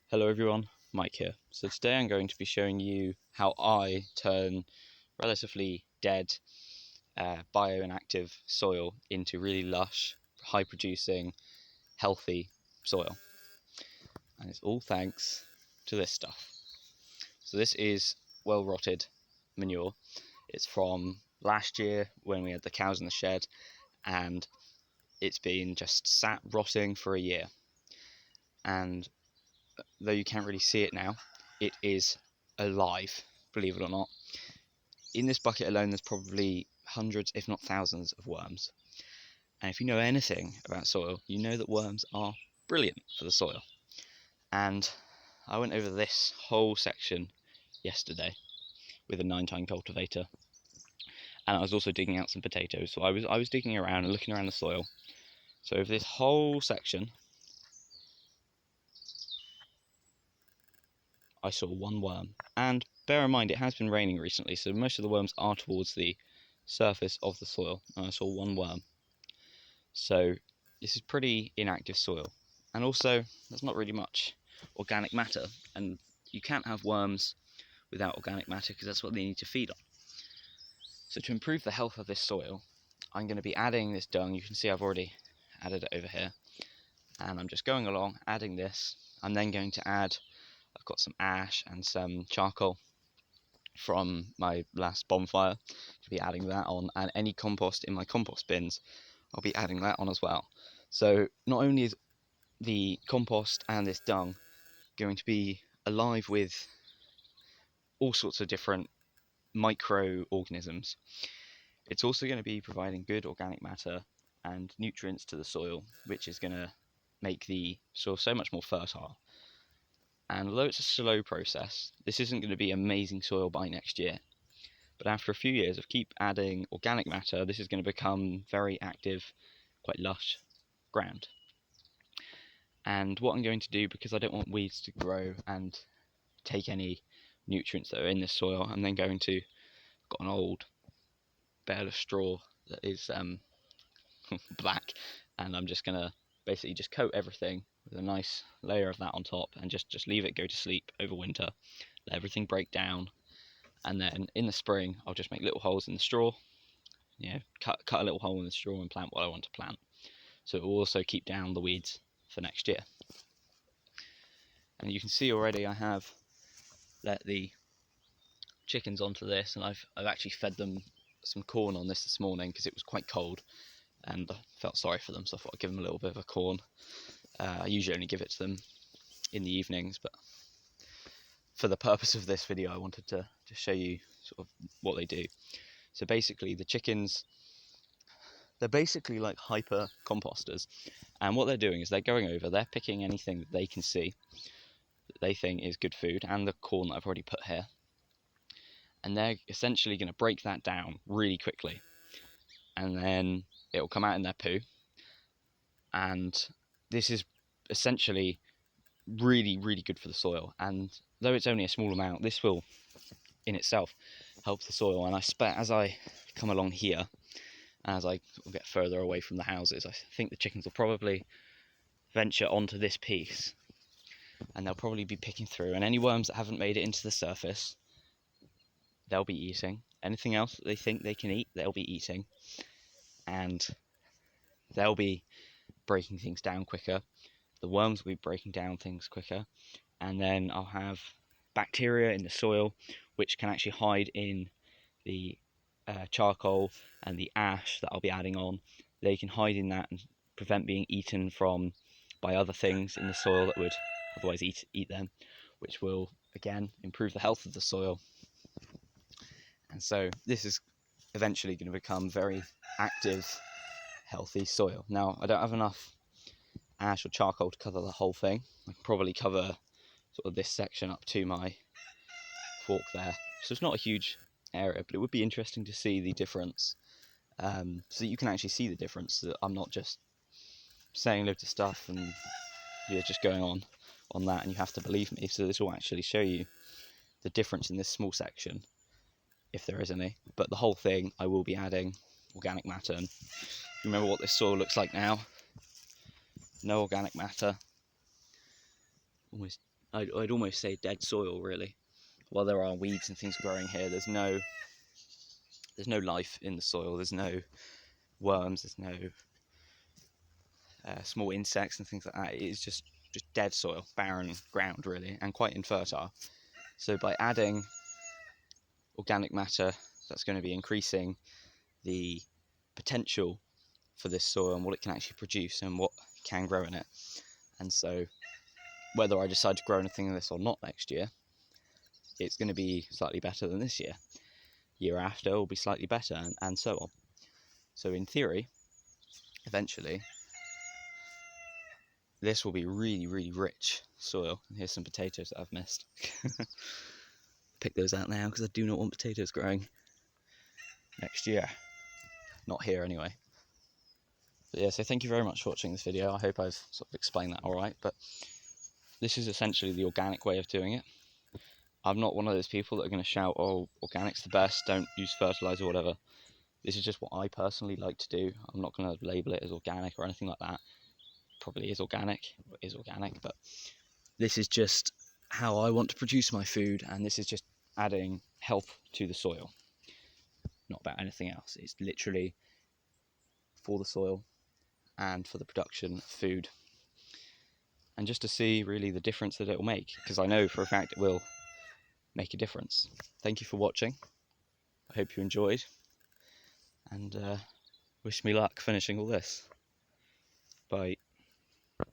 Hello everyone, Mike here. So today I'm going to be showing you how I turn relatively dead bioinactive soil into really lush, high producing, healthy soil. And it's all thanks to this stuff. So this is well rotted manure. It's from last year when we had the cows in the shed, and it's been just sat rotting for a year. And though you can't really see it now, it is alive, believe it or not. In this bucket alone, there's probably hundreds, if not thousands, of worms. And if you know anything about soil, you know that worms are brilliant for the soil. And I went over this whole section yesterday with a 9-tine cultivator, and I was also digging out some potatoes. So I was digging around and looking around the soil. So over this whole section, I saw one worm. And bear in mind, it has been raining recently, so most of the worms are towards the surface of the soil, and I saw one worm. So this is pretty inactive soil, and also there's not really much organic matter, and you can't have worms without organic matter because that's what they need to feed on. So to improve the health of this soil, I'm going to be adding this dung. You can see I've already added it over here, and I'm just going along adding this. I'm then going to add, I've got some ash and some charcoal from my last bonfire, to be adding that on, and any compost in my compost bins, I'll be adding that on as well. So not only is the compost and this dung going to be alive with all sorts of different microorganisms, it's also going to be providing good organic matter and nutrients to the soil, which is going to make the soil so much more fertile. And although it's a slow process, this isn't going to be amazing soil by next year. But after a few years of keep adding organic matter, this is going to become very active, quite lush ground. And what I'm going to do, because I don't want weeds to grow and take any nutrients that are in this soil, I'm then going to, got an old bale of straw that is black, and I'm just going to basically just coat everything with a nice layer of that on top, and just leave it go to sleep over winter, let everything break down, and then in the spring I'll just make little holes in the straw, cut a little hole in the straw and plant what I want to plant. So it will also keep down the weeds for next year. And you can see already I have let the chickens onto this, and I've actually fed them some corn on this morning because it was quite cold, and I felt sorry for them, so I thought I'd give them a little bit of a corn. I usually only give it to them in the evenings, but for the purpose of this video I wanted to show you sort of what they do. So basically the chickens, they're basically like hyper composters, and what they're doing is they're going over, they're picking anything that they can see that they think is good food, and the corn that I've already put here, and they're essentially going to break that down really quickly, and then it will come out in their poo. And this is essentially really, really good for the soil, and though it's only a small amount, this will in itself help the soil. And I expect as I come along here, as I get further away from the houses, I think the chickens will probably venture onto this piece, and they'll probably be picking through, and any worms that haven't made it into the surface, they'll be eating. Anything else that they think they can eat, they'll be eating, and they'll be breaking things down quicker. The worms will be breaking down things quicker, and then I'll have bacteria in the soil which can actually hide in the charcoal and the ash that I'll be adding on. They can hide in that and prevent being eaten by other things in the soil that would otherwise eat them, which will again improve the health of the soil. And so this is eventually going to become very active, healthy soil. Now I don't have enough ash or charcoal to cover the whole thing. I can probably cover sort of this section up to my fork there, so it's not a huge area, but it would be interesting to see the difference, so that you can actually see the difference, that I'm not just saying loads of stuff and you're just going on that and you have to believe me. So this will actually show you the difference in this small section, if there is any. But the whole thing I will be adding organic matter, and if you remember what this soil looks like now, no organic matter, almost I'd almost say dead soil, really. While there are weeds and things growing here, there's no life in the soil. There's no worms. There's no small insects and things like that. It is just dead soil, barren ground, really, and quite infertile. So by adding organic matter, that's going to be increasing the potential for this soil and what it can actually produce and what can grow in it. And so whether I decide to grow anything in this or not next year, it's going to be slightly better than this year. Year after will be slightly better, and so on. So in theory, eventually, this will be really, really rich soil. And here's some potatoes that I've missed. Pick those out now because I do not want potatoes growing next year. Not here anyway. But yeah, so thank you very much for watching this video. I hope I've sort of explained that alright, but this is essentially the organic way of doing it. I'm not one of those people that are going to shout, oh, organic's the best, don't use fertilizer or whatever. This is just what I personally like to do. I'm not going to label it as organic or anything like that. Probably is organic, but this is just how I want to produce my food, and this is just adding help to the soil. Not about anything else. It's literally for the soil and for the production of food. And just to see really the difference that it will make, because I know for a fact it will make a difference. Thank you for watching. I hope you enjoyed, and wish me luck finishing all this. Bye.